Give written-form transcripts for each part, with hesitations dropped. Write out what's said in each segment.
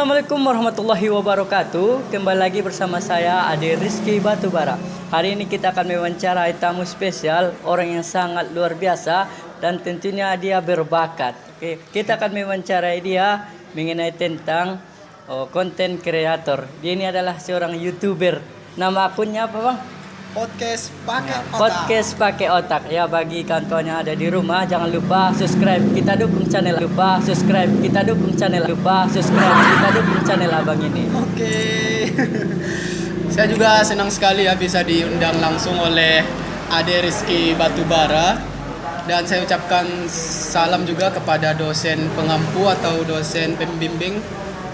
Assalamualaikum warahmatullahi wabarakatuh. Kembali lagi bersama saya Ade Rizky Batubara. Hari ini kita akan mewawancarai tamu spesial, orang yang sangat luar biasa dan tentunya dia berbakat. Oke, kita akan mewawancarai dia mengenai tentang konten kreator. Dia ini adalah seorang YouTuber. Nama akunnya apa, Bang? Podcast pakai otak. Podcast pakai otak. Ya, bagi kawan-kawan yang ada di rumah, jangan lupa subscribe, kita dukung channel. Kita dukung channel Abang ini. Oke. Saya juga senang sekali ya bisa diundang langsung oleh Ade Rizky Batubara. Dan saya ucapkan salam juga kepada dosen pengampu atau dosen pembimbing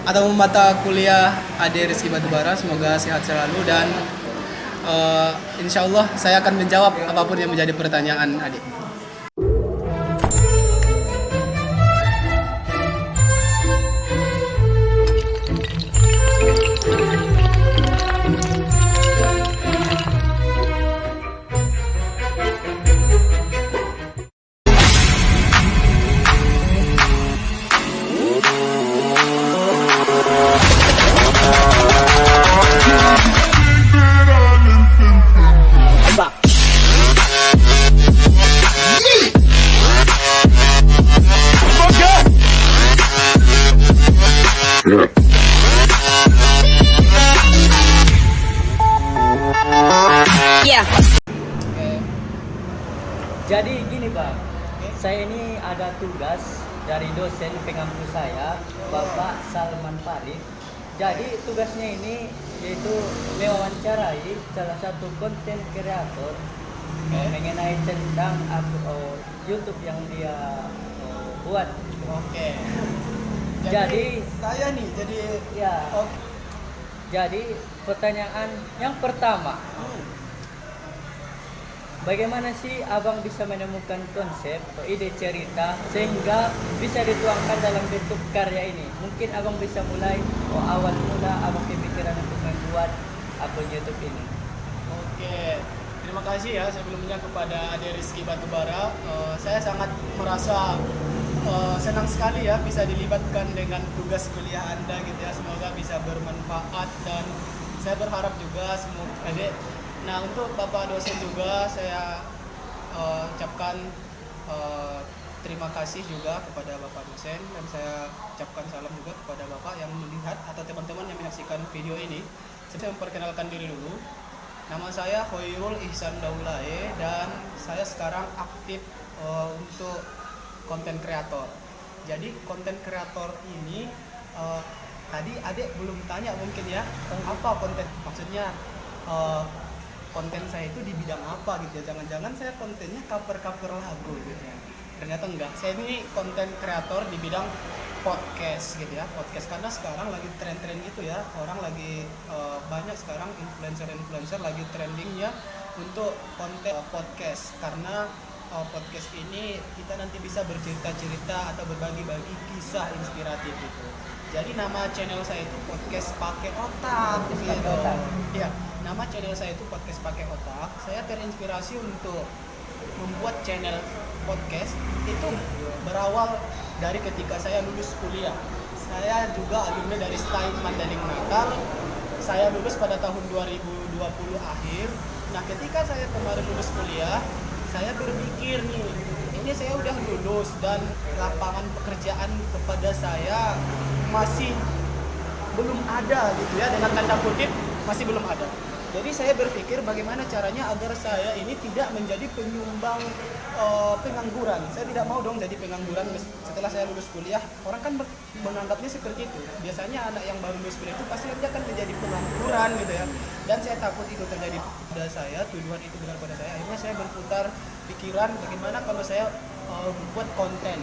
atau mata kuliah Ade Rizky Batubara. Semoga sehat selalu dan insya Allah saya akan menjawab apapun yang menjadi pertanyaan adik. Jadi gini, Bang, saya ini ada tugas dari dosen pengampu saya, Bapak Salman Farid. Jadi tugasnya ini yaitu mewawancarai salah satu konten kreator mengenai tentang YouTube yang dia buat. Oke. Jadi saya nih ya. Jadi pertanyaan yang pertama. Bagaimana sih Abang bisa menemukan konsep atau ide cerita sehingga bisa dituangkan dalam bentuk karya ini? Mungkin Abang bisa mulai awal mula Abang kepikiran untuk membuat akun YouTube ini. Oke, terima kasih ya sebelumnya kepada Ade Rizky Batubara. Saya sangat merasa senang sekali ya bisa dilibatkan dengan tugas kuliah Anda gitu ya. Semoga bisa bermanfaat dan saya berharap juga semoga Nah, untuk Bapak dosen juga saya ucapkan terima kasih juga kepada Bapak dosen dan saya ucapkan salam juga kepada Bapak yang melihat atau teman-teman yang menyaksikan video ini. Saya memperkenalkan diri dulu. Nama saya Khoirul Ihsan Daulae dan saya sekarang aktif untuk konten kreator. Jadi konten kreator ini tadi Adek belum tanya mungkin ya, apa konten maksudnya konten saya itu di bidang apa gitu ya, jangan-jangan saya kontennya cover-cover lagu gitu ya. Ternyata enggak, saya ini konten kreator di bidang podcast gitu ya, podcast karena sekarang lagi tren-tren gitu ya, orang lagi banyak sekarang influencer lagi trendingnya untuk konten podcast karena podcast ini kita nanti bisa bercerita-cerita atau berbagi-bagi kisah inspiratif gitu. Jadi nama channel saya itu podcast pakai otak gitu. Iya. Nama channel saya itu podcast pakai otak. Saya terinspirasi untuk membuat channel podcast itu berawal dari ketika saya lulus kuliah. Saya juga alumni dari STAIN Mandailing Natal. Saya lulus pada tahun 2020 akhir. Nah, ketika saya kemarin lulus kuliah, saya berpikir nih, ini saya udah lulus dan lapangan pekerjaan kepada saya masih belum ada gitu ya, dengan tanda kutip masih belum ada. Jadi saya berpikir bagaimana caranya agar saya ini tidak menjadi penyumbang pengangguran. Saya tidak mau dong jadi pengangguran setelah saya lulus kuliah. Orang kan menganggapnya seperti itu. Biasanya anak yang baru lulus kuliah itu pasti nanti akan menjadi pengangguran gitu ya. Dan saya takut itu terjadi pada saya, tuduhan itu benar pada saya. Akhirnya saya berputar pikiran bagaimana kalau saya membuat konten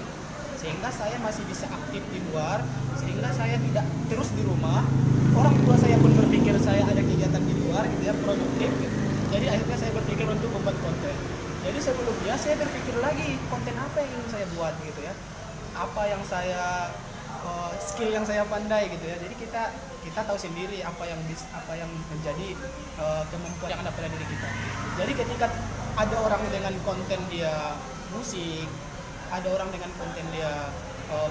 sehingga saya masih bisa aktif di luar, sehingga saya tidak terus di rumah. Orang tua saya pun berpikir saya ada kegiatan di luar gitu ya, produktif gitu. Jadi akhirnya saya berpikir untuk membuat konten. Jadi sebelumnya saya berpikir lagi konten apa yang ingin saya buat gitu ya, apa yang saya skill yang saya pandai gitu ya. Jadi kita tahu sendiri apa yang menjadi kemampuan yang ada pada diri kita. Jadi ketika ada orang dengan konten dia musik, ada orang dengan konten dia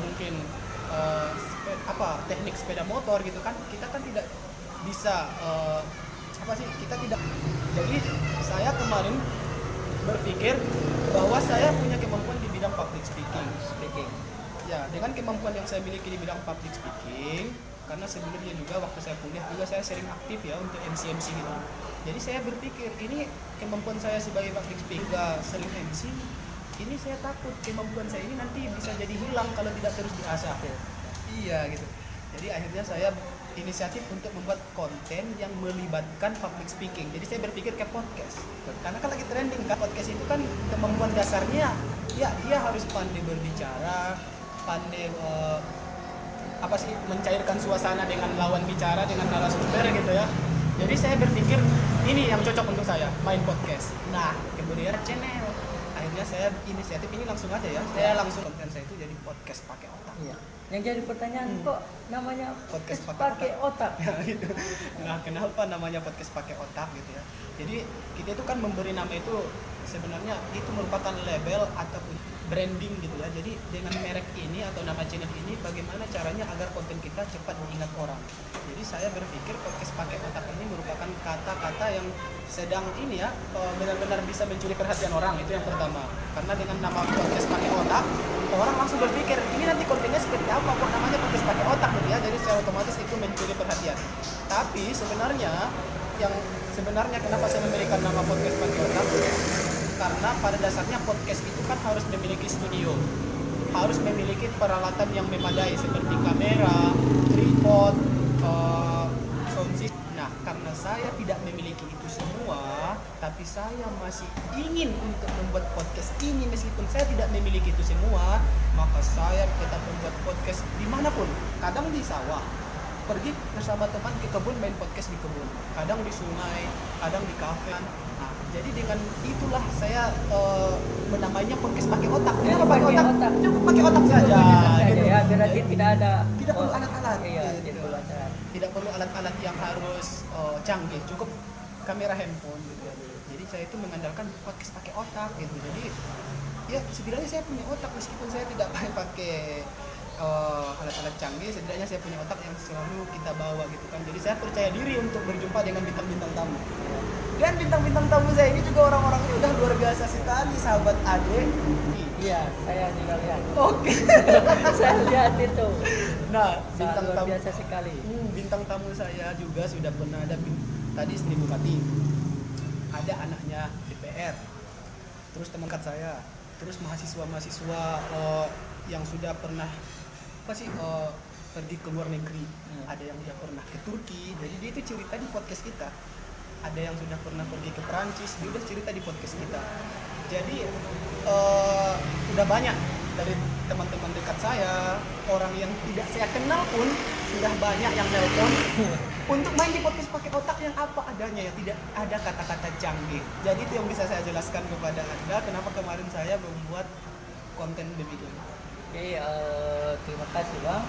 mungkin teknik sepeda motor gitu kan, kita kan tidak bisa kita tidak. Jadi saya kemarin berpikir bahwa saya punya kemampuan di bidang public speaking. Ya, dengan kemampuan yang saya miliki di bidang public speaking, karena sebelumnya juga waktu saya kuliah juga saya sering aktif ya untuk MC gitu. Jadi saya berpikir ini kemampuan saya sebagai public speaker juga sering MC, ini saya takut kemampuan saya ini nanti bisa jadi hilang kalau tidak terus diasah. Iya gitu. Jadi akhirnya saya inisiatif untuk membuat konten yang melibatkan public speaking. Jadi saya berpikir ke podcast. Karena kan lagi trending kan podcast itu kan kemampuan dasarnya ya dia harus pandai berbicara, pandai mencairkan suasana dengan lawan bicara, dengan narasumber gitu ya. Jadi saya berpikir ini yang cocok untuk saya, main podcast. Nah, kemudian channel. Akhirnya saya inisiatif ini langsung aja ya. Saya langsung konten saya itu jadi podcast pakai otak. Iya. Yang jadi pertanyaan kok namanya Podcast pakai otak. Ya, gitu. Nah, kenapa namanya podcast pakai otak gitu ya? Jadi kita itu kan memberi nama itu sebenarnya itu merupakan label ataupun branding gitu ya. Jadi dengan merek ini atau nama channel ini bagaimana caranya agar konten kita cepat diingat orang. Jadi saya berpikir podcast pakai otak ini merupakan kata-kata yang sedang ini ya benar-benar bisa mencuri perhatian orang, itu yang pertama. Karena dengan nama podcast pakai otak, orang langsung berpikir ini nanti kontennya seperti apa kok namanya podcast pakai otak gitu ya. Jadi secara otomatis itu mencuri perhatian. Tapi sebenarnya kenapa saya memberikan nama podcast pakai otak? Karena pada dasarnya podcast itu kan harus memiliki studio, harus memiliki peralatan yang memadai seperti kamera, tripod, sound system. Nah, karena saya tidak memiliki itu semua, tapi saya masih ingin untuk membuat podcast ini meskipun saya tidak memiliki itu semua, maka saya tetap membuat podcast dimanapun. Kadang di sawah, pergi bersama teman ke kebun main podcast di kebun, kadang di sungai, kadang di kafe. Nah, jadi dengan itulah saya menamainya podcast pakai otak. Kenapa pakai otak? Cukup pakai otak saja. Gitu. Ya, berarti tidak perlu alat-alat. Iya, gitu. tidak perlu alat-alat yang harus canggih, cukup kamera handphone gitu ya. Jadi saya itu mengandalkan podcast pakai otak gitu. Jadi ya setidaknya saya punya otak meskipun saya tidak pakai alat-alat canggih, setidaknya saya punya otak yang selalu kita bawa gitu kan. Jadi saya percaya diri untuk berjumpa dengan bintang-bintang tamu. Dan bintang-bintang tamu saya ini juga orang-orangnya udah luar biasa sekali, sahabat Ade. Iya, saya juga lihat. Oke. Saya lihat itu. Nah, bintang luar tamu biasa sekali. Bintang tamu saya juga sudah pernah ada tadi istri bupati. Ada anaknya DPR. Terus teman dekat saya, terus mahasiswa-mahasiswa yang sudah pernah pergi ke luar negeri. Ada yang sudah pernah ke Turki. Jadi dia itu cerita di podcast kita. Ada yang sudah pernah pergi ke Perancis, dia udah cerita di podcast kita. Jadi udah banyak dari teman-teman dekat saya, orang yang tidak saya kenal pun sudah banyak yang nelpon untuk main di podcast pakai otak yang apa adanya ya, tidak ada kata-kata canggih. Jadi itu yang bisa saya jelaskan kepada Anda kenapa kemarin saya membuat konten demikian. Oke, terima kasih Bang.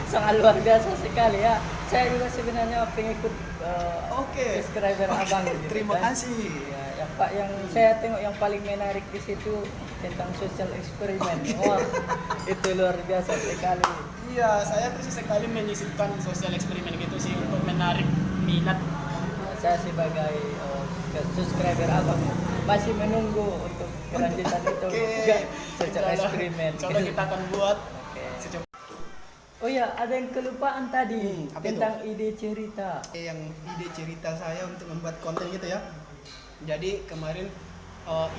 Sangat luar biasa sekali ya. Saya juga sebenarnya pengikut subscriber Abang. Gitu, terima kan. kasih. Ya, yang saya tengok yang paling menarik di situ tentang social eksperimen. Wah, itu luar biasa sekali. Iya, saya terus sekali menyisipkan sosial eksperimen gitu sih untuk menarik minat. Saya sebagai subscriber Abang masih menunggu untuk kelanjutan itu. Social eksperimen. Coba kita akan buat. Oh ya, ada yang kelupaan tadi tentang itu? ide cerita. Yang ide cerita saya untuk membuat konten gitu ya. Jadi kemarin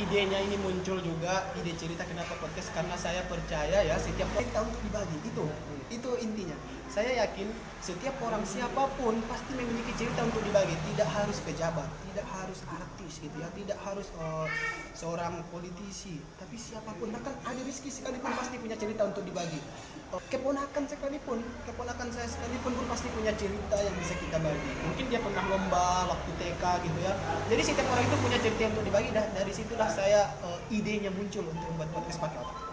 idenya ini muncul juga, ide cerita kenapa podcast, karena saya percaya ya setiap cerita untuk dibagi itu intinya. Saya yakin setiap orang siapapun pasti memiliki cerita untuk dibagi. Tidak harus pejabat, tidak harus artis gitu ya, tidak harus seorang politisi, tapi siapapun. Bahkan ada Rizky sekalipun pasti punya cerita untuk dibagi. Keponakan saya sekalipun pun pasti punya cerita yang bisa kita bagi. Mungkin dia pernah lomba waktu TK gitu ya. Jadi setiap orang itu punya cerita untuk dibagi. Dari situlah saya idenya muncul untuk membuat podcast pakai otak.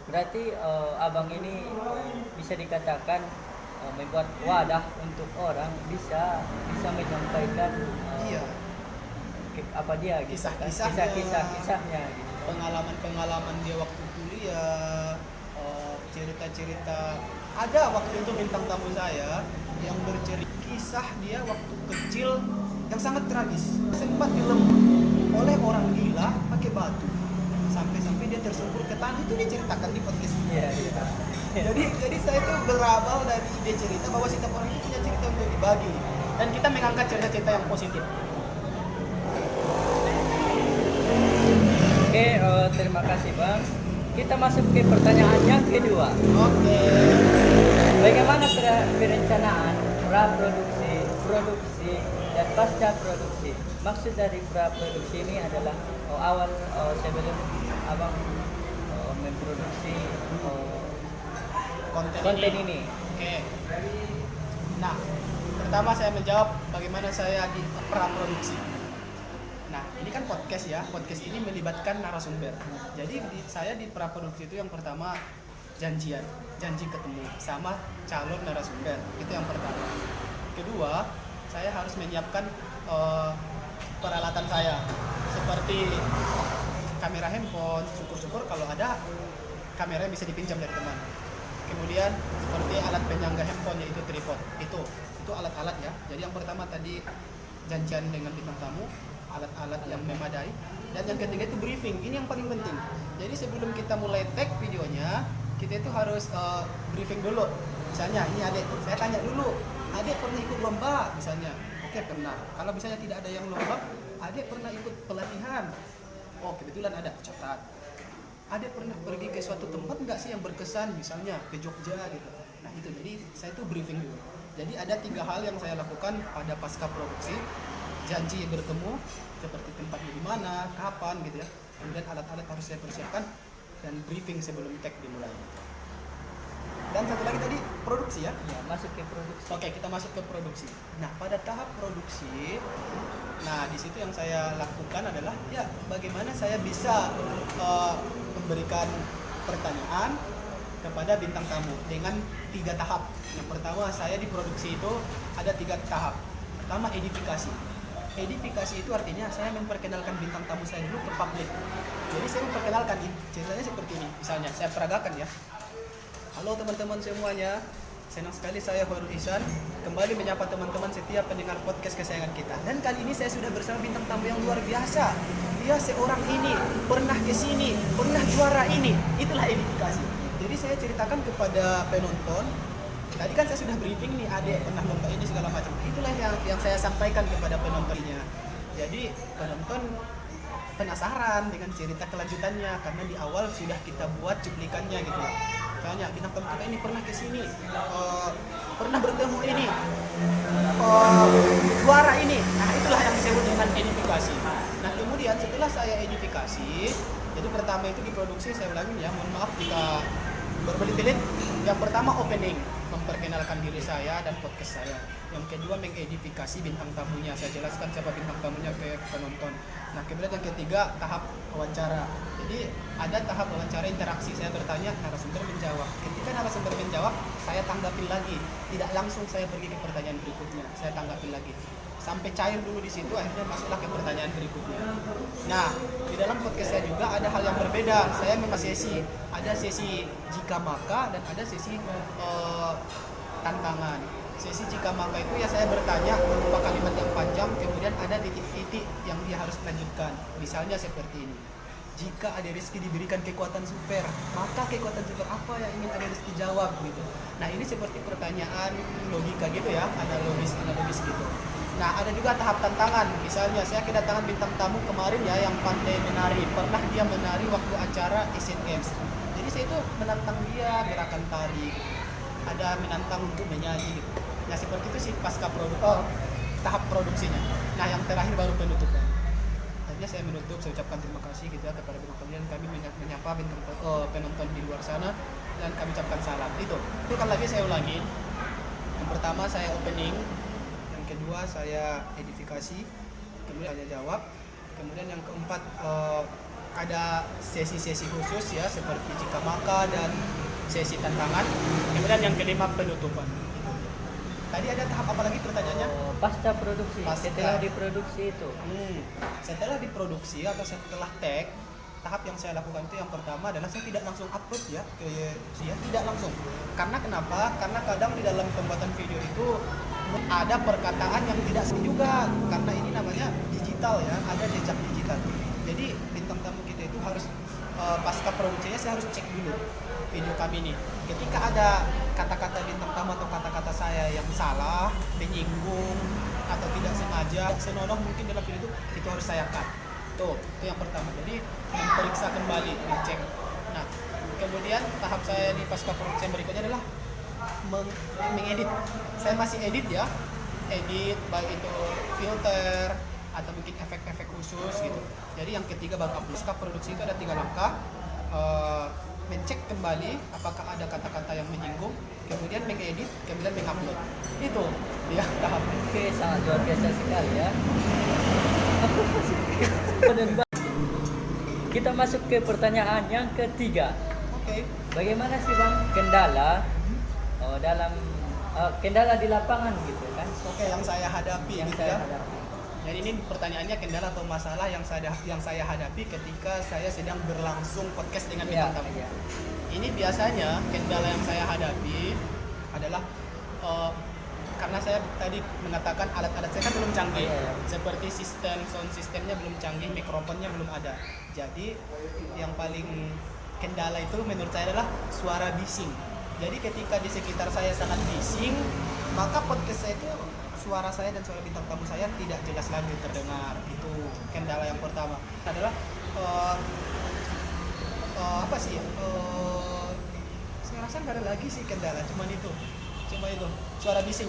Berarti Abang ini bisa dikatakan membuat wadah untuk orang bisa menyampaikan kisah-kisahnya gitu. pengalaman dia waktu kuliah, cerita-cerita. Ada waktu itu bintang tamu saya yang bercerita kisah dia waktu kecil yang sangat tragis, sempat dilempar oleh orang gila pakai batu sampai dia tersungkur ke tanah. Itu diceritakan di podcast ini. Iya. Jadi saya tuh berawal dari ide cerita bahwa setiap orang itu punya cerita untuk dibagi, dan kita mengangkat cerita-cerita yang positif. Oke, terima kasih Bang. Kita masuk ke pertanyaan yang kedua. Oke. Bagaimana perencanaan praproduksi, produksi, dan pasca produksi? Maksud dari praproduksi ini adalah awal sebelum abang memproduksi konten ini. Oke. Nah, pertama saya menjawab bagaimana saya di praproduksi. Nah, ini kan podcast ya. Podcast ini melibatkan narasumber. Jadi saya di praproduksi itu yang pertama janji ketemu sama calon narasumber. Itu yang pertama. Kedua, saya harus menyiapkan peralatan saya seperti kamera handphone. Syukur-syukur kalau ada kamera yang bisa dipinjam dari teman. Kemudian seperti alat penyangga handphone, yaitu tripod. Itu alat-alat ya. Jadi yang pertama tadi janjian dengan bintang tamu, alat-alat yang memadai, dan yang ketiga itu briefing. Ini yang paling penting. Jadi sebelum kita mulai tag videonya, kita itu harus briefing dulu. Misalnya ini Adek, saya tanya dulu, Adek pernah ikut lomba misalnya? Oke, pernah. Kalau misalnya tidak ada yang lomba, Adek pernah ikut pelatihan? Oh, kebetulan ada, catat. Adek pernah pergi ke suatu tempat nggak sih yang berkesan, misalnya ke Jogja gitu. Nah itu, jadi saya itu briefing dulu. Jadi ada 3 hal yang saya lakukan pada pasca produksi. Janji bertemu, seperti tempatnya di mana, kapan gitu ya. Kemudian alat-alat harus saya persiapkan, dan briefing sebelum tag dimulai. Dan satu lagi tadi produksi ya. Ya, masuk ke produksi. Oke, kita masuk ke produksi. Nah, pada tahap produksi, nah di situ yang saya lakukan adalah ya bagaimana saya bisa memberikan pertanyaan kepada bintang tamu dengan 3 tahap. Yang pertama, saya di produksi itu ada 3 tahap. Pertama, edifikasi. Edifikasi itu artinya saya memperkenalkan bintang tamu saya dulu ke publik. Jadi saya memperkenalkan, ceritanya seperti ini. Misalnya saya peragakan ya. Halo teman-teman semuanya, senang sekali saya Khairul Ihsan kembali menyapa teman-teman setiap pendengar podcast kesayangan kita. Dan kali ini saya sudah bersama bintang tamu yang luar biasa. Dia seorang ini, pernah kesini, pernah juara ini. Itulah edifikasi. Jadi saya ceritakan kepada penonton. Tadi kan saya sudah briefing nih, Adek pernah lomba ini segala macam. Itulah yang saya sampaikan kepada penontonnya. Jadi penonton penasaran dengan cerita kelanjutannya karena di awal sudah kita buat cuplikannya gitu. Misalnya bintang tamu kita ini pernah kesini, pernah bertemu ini, juara ini. Nah itulah yang disebut dengan edifikasi. Nah kemudian setelah saya edifikasi, jadi pertama itu diproduksi, saya ulangi ya, mohon maaf jika berbelit-belit. Yang pertama opening, memperkenalkan diri saya dan podcast saya. Yang kedua mengedifikasi bintang tamunya, saya jelaskan siapa bintang tamunya ke penonton. Nah kemudian yang ketiga tahap wawancara. Jadi ada tahap wawancara interaksi, saya bertanya, narasumber menjawab. Ketika narasumber menjawab, saya tanggapin lagi. Tidak langsung saya pergi ke pertanyaan berikutnya, saya tanggapin lagi. Sampai cair dulu di situ, akhirnya masuklah ke pertanyaan berikutnya. Nah, di dalam podcast saya juga ada hal yang berbeda. Saya memang sesi, ada sesi jika maka dan ada sesi tantangan. Sesi jika maka itu ya saya bertanya berupa kalimat yang panjang, kemudian ada titik-titik yang dia harus lanjutkan. Misalnya seperti ini. Jika Ade Rizky diberikan kekuatan super, maka kekuatan super apa yang ingin Ade Rizky jawab gitu. Nah, ini seperti pertanyaan logika gitu ya, analogis gitu. Nah, ada juga tahap tantangan. Misalnya saya kedatangan bintang tamu kemarin ya yang pandai menari. Pernah dia menari waktu acara Asian Games. Jadi saya itu menantang dia gerakan tari. Ada menantang untuk menyanyi gitu. Nah, seperti itu sih pasca tahap produksinya. Nah, yang terakhir baru penutupan. Akhirnya saya menutup, saya ucapkan terima kasih gitu ya kepada penonton, dan kami menyapa penonton di luar sana, dan kami ucapkan salam. Itu kan lagi saya ulangin. Yang pertama saya opening, yang kedua saya edifikasi, kemudian saya jawab, kemudian yang keempat ada sesi-sesi khusus ya seperti jika maka dan sesi tantangan, kemudian yang kelima penutupan. Tadi ada tahap apa lagi pertanyaannya? Pasca produksi, Pasca. setelah diproduksi itu. Setelah diproduksi atau setelah tag, tahap yang saya lakukan itu yang pertama adalah saya tidak langsung upload ya ke dia, tidak langsung. Karena kenapa? Karena kadang di dalam pembuatan video itu ada perkataan yang tidak sesuai juga, karena ini namanya digital ya, ada jejak digital. Jadi bintang tamu kita itu harus pasca produksinya saya harus cek dulu video kami ini. Ketika ada kata-kata bintang tamu atau kata-kata saya yang salah, menyinggung atau tidak sengaja, senonoh mungkin dalam video itu harus saya cut. Tuh, itu yang pertama. Jadi memeriksa kembali, mengecek. Nah, kemudian tahap saya di pasca produksi yang berikutnya adalah mengedit. Saya masih edit ya, edit baik itu filter atau mungkin efek-efek khusus gitu. Jadi yang ketiga baru upload. Pasca produksi itu ada 3 langkah. Mencek kembali apakah ada kata-kata yang menyinggung, kemudian mengedit, kemudian mengupload. Itu ya tahap. Oke, sangat luar biasa sekali ya. Kita masuk ke pertanyaan yang ketiga. Oke. Bagaimana sih Bang kendala dalam kendala di lapangan gitu kan? Oke, yang saya hadapi Yang gitu saya ya. hadapi. Dan ini pertanyaannya kendala atau masalah yang saya hadapi ketika saya sedang berlangsung podcast dengan Iya, bintang tamu. iya. Ini biasanya kendala yang saya hadapi adalah karena saya tadi mengatakan alat-alat saya kan belum canggih, Iya. seperti sound systemnya belum canggih, mikrofonnya belum ada. Jadi yang paling kendala itu menurut saya adalah suara bising. Jadi ketika di sekitar saya sangat bising, maka podcast saya itu suara saya dan suara bintang tamu saya tidak jelas lagi terdengar. Itu kendala yang pertama. Adalah apa sih? Saya rasa nggak ada lagi sih kendala, cuma itu suara bising.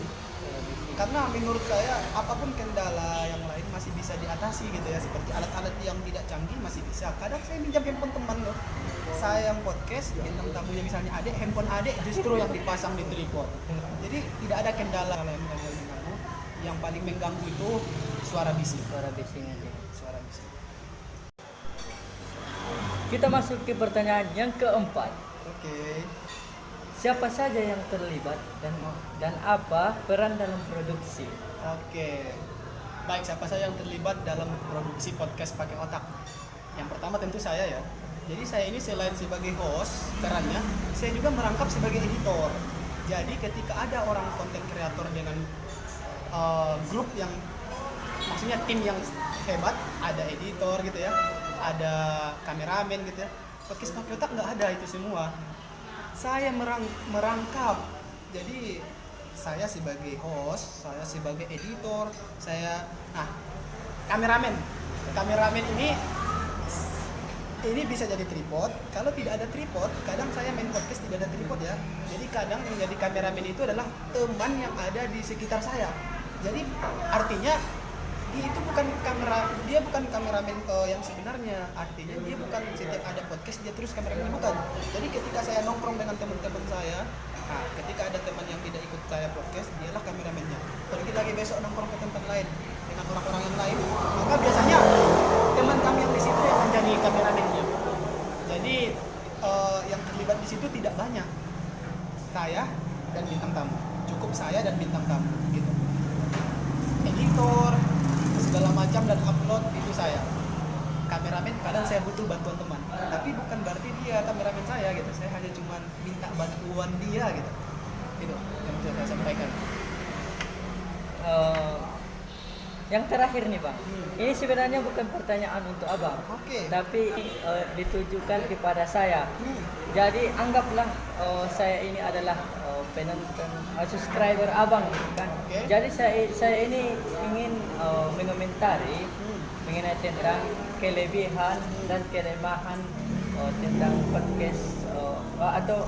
Karena menurut saya apapun kendala yang lain masih bisa diatasi gitu ya, seperti alat-alat yang tidak canggih masih bisa. Kadang saya minjam handphone teman loh, saya yang podcast bintang tamunya misalnya adek, handphone adek justru yang dipasang di tripod. Jadi tidak ada kendala yang mengganggu. Yang paling mengganggu itu suara bising. Suara bising aja. Suara bising. Kita masuk ke pertanyaan yang keempat. Oke. Siapa saja yang terlibat dan apa peran dalam produksi? Oke. Baik, siapa saja yang terlibat dalam produksi podcast pakai otak? Yang pertama tentu saya ya. Jadi saya ini selain sebagai host perannya, saya juga merangkap sebagai editor. Jadi ketika ada orang konten kreator dengan grup yang maksudnya tim yang hebat, ada editor gitu ya, ada kameramen gitu ya. Podcast pakai otak nggak ada itu semua. Saya merangkap. Jadi saya sebagai host, saya sebagai editor, kameramen. Kameramen ini bisa jadi tripod. Kalau tidak ada tripod, kadang saya main podcast tidak ada tripod ya. Jadi kadang yang jadi kameramen itu adalah teman yang ada di sekitar saya. Jadi artinya dia bukan kameramen yang sebenarnya. Artinya dia bukan setiap ada podcast dia terus kameramen, bukan. Jadi ketika saya nongkrong dengan teman-teman saya, ketika ada teman yang tidak ikut saya podcast, dialah kameramennya. Pergi lagi besok nongkrong ke tempat lain dengan orang-orang yang lain, maka biasanya teman kami yang di situ yang menjadi kameramennya. Jadi yang terlibat di situ tidak banyak. Saya dan bintang tamu. Cukup saya dan bintang tamu gitu. Editor segala macam dan upload itu saya. Kameramen kadang saya butuh bantuan teman, tapi bukan berarti dia kameramen saya gitu. Saya hanya cuma minta bantuan dia gitu. Itu yang bisa saya sampaikan. Yang terakhir nih Bang, ini sebenarnya bukan pertanyaan untuk Abang, Oke. tapi ditujukan kepada saya. Jadi anggaplah saya ini adalah penonton, subscriber Abang gitu kan. Oke. Jadi saya ini ingin mengomentari mengenai tentang kelebihan dan kelemahan tentang podcast atau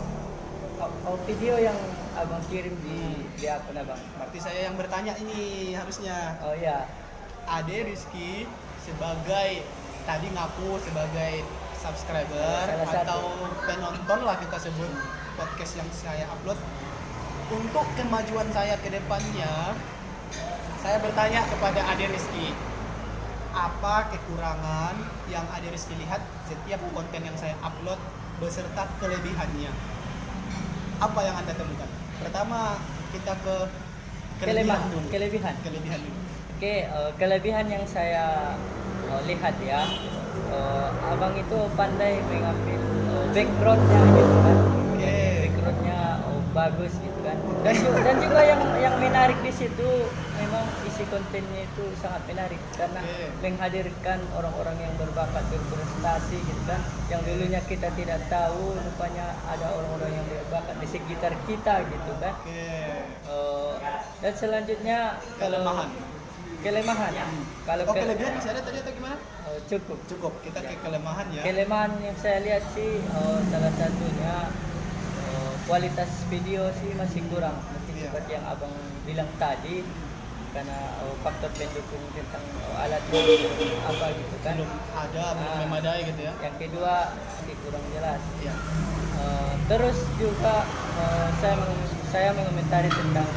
video yang Abang kirim di akun Abang. Berarti saya yang bertanya ini harusnya. Oh ya. Ade Rizky sebagai tadi ngaku sebagai subscriber Salah satu. atau penonton lah kita sebut podcast yang saya upload. Untuk kemajuan saya ke depannya, saya bertanya kepada Ade Rizky, apa kekurangan yang Ade Rizky lihat setiap konten yang saya upload beserta kelebihannya? Apa yang Anda temukan? Pertama kita ke kelebihan dulu. Kelebihan. Kelebihan dulu. Oke, kelebihan yang saya lihat ya, abang itu pandai mengambil backgroundnya gitu kan. Oke. Backgroundnya bagus gitu kan. Dan juga yang menarik di situ memang isi kontennya itu sangat menarik karena Oke. menghadirkan orang-orang yang berbakat berprestasi gitu kan. Yang dulunya kita tidak tahu, rupanya ada orang-orang yang berbakat di sekitar kita gitu kan. Oke. Dan selanjutnya Kelemahan. kelemahan. Kalau Oh, kelebihan masih ada tadi atau gimana? cukup. Cukup. Kita ke kelemahan ya. Kelemahan yang saya lihat sih salah satunya kualitas video sih masih kurang. Mungkin Iya. seperti yang abang bilang tadi karena faktor pendukung tentang alat musik apa gitu kan. Belum ada, belum Ah. memadai gitu ya. Yang kedua masih kurang jelas. Iya. Terus juga saya mengomentari tentang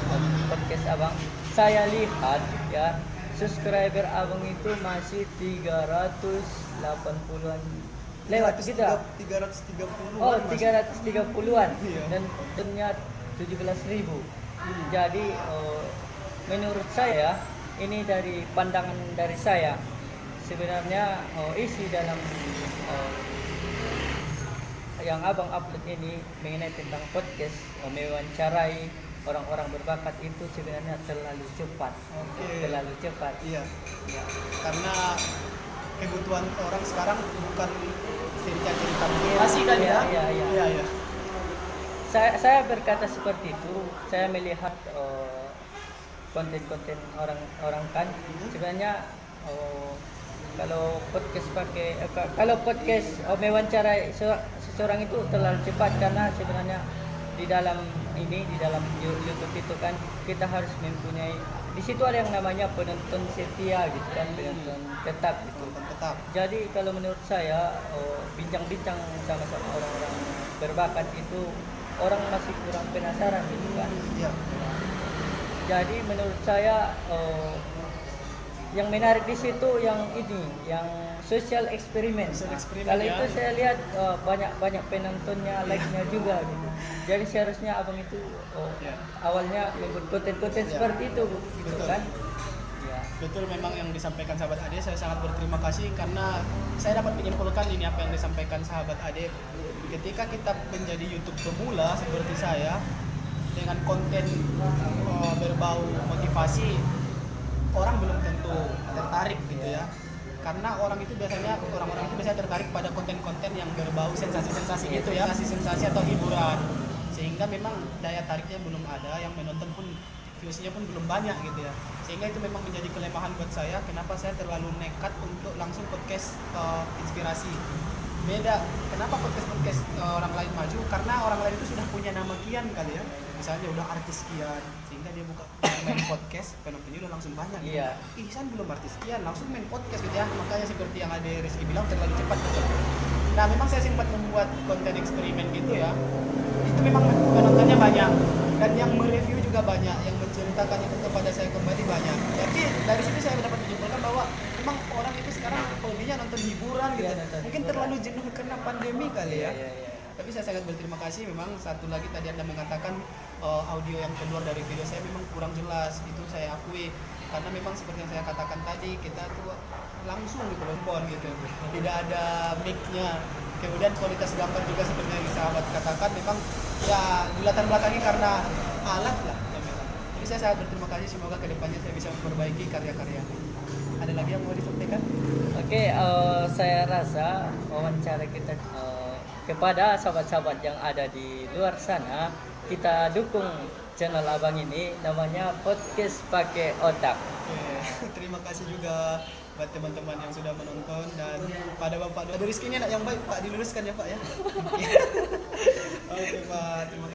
podcast abang. Saya lihat ya subscriber abang itu masih 380-an lewat kita. 330-an. Oh, Mas. 330-an Iya. dan tontonnya 17.000. Jadi menurut saya ini dari pandangan dari saya sebenarnya isi dalam yang abang upload ini mengenai tentang podcast mewawancarai orang-orang berbakat itu sebenarnya terlalu cepat. Oke. Terlalu cepat. Iya. Ya. Karena kebutuhan orang sekarang bukan cerita-cerita motivasi kan Iya, ya? iya, iya. Iya, iya. Saya berkata seperti itu. Saya melihat konten-konten orang kan sebenarnya kalau podcast kalau podcast mewawancarai seseorang itu terlalu cepat karena sebenarnya di dalam YouTube itu kan kita harus mempunyai di situ ada yang namanya penonton setia gitu kan, penonton tetap gitu. Nonton tetap. Jadi kalau menurut saya bincang-bincang sama-sama orang-orang berbakat itu orang masih kurang penasaran gitu kan. Iya. Jadi menurut saya yang menarik di situ yang social eksperimen. Social eksperimen, Kalau ya. itu saya lihat banyak penontonnya, like-nya juga gitu. Jadi seharusnya abang itu Ya. awalnya membuat konten-konten Ya. seperti itu gitu Betul. kan. Ya. Betul, memang yang disampaikan sahabat Ade, saya sangat berterima kasih karena saya dapat menyimpulkan ini apa yang disampaikan sahabat Ade. Ketika kita menjadi YouTube pemula seperti saya dengan konten berbau motivasi, orang belum tentu tertarik gitu ya. Karena orang-orang itu biasanya tertarik pada konten-konten yang berbau sensasi-sensasi gitu ya, sensasi atau hiburan. Sehingga memang daya tariknya belum ada, yang menonton pun viewsnya pun belum banyak gitu ya. Sehingga itu memang menjadi kelemahan buat saya. Kenapa saya terlalu nekat untuk langsung podcast inspirasi. Beda, kenapa podcast orang lain maju? Karena orang lain itu sudah punya nama kian kali ya. Misalnya udah artis kian, sehingga dia buka main podcast, penontonnya udah langsung banyak. Iya. Ihsan belum artis kian, langsung main podcast gitu ya. Makanya seperti yang ada Rizky bilang terlalu cepat gitu. Nah, memang saya sempat membuat konten eksperimen gitu ya. Itu memang penontonnya banyak dan yang mereview juga banyak, yang menceritakan itu kepada saya kembali banyak. Tapi dari situ saya dapat menyimpulkan bahwa memang orang itu sekarang hobinya nonton hiburan gitu. Iya, nonton Mungkin hiburan. terlalu jenuh karena pandemi kali ya. Iya. Tapi saya sangat berterima kasih. Memang satu lagi tadi Anda mengatakan audio yang keluar dari video saya memang kurang jelas. Itu saya akui. Karena memang seperti yang saya katakan tadi, kita tuh langsung gitu loh, gitu. Tidak ada mic-nya. Kemudian kualitas gambar juga seperti yang sahabat katakan memang ya dilatar belakangi karena alat lah. Jadi saya sangat berterima kasih, semoga kedepannya saya bisa memperbaiki karya-karya. Ada lagi yang mau disampaikan? Oke, saya rasa wawancara kita kepada sahabat-sahabat yang ada di luar sana, kita dukung channel abang ini, namanya Podcast Pakai Otak. Oke, terima kasih juga buat teman-teman yang sudah menonton dan pada Bapak Rizky ini anak yang baik Pak, diluluskan ya Pak ya. Oke Pak, terima kasih.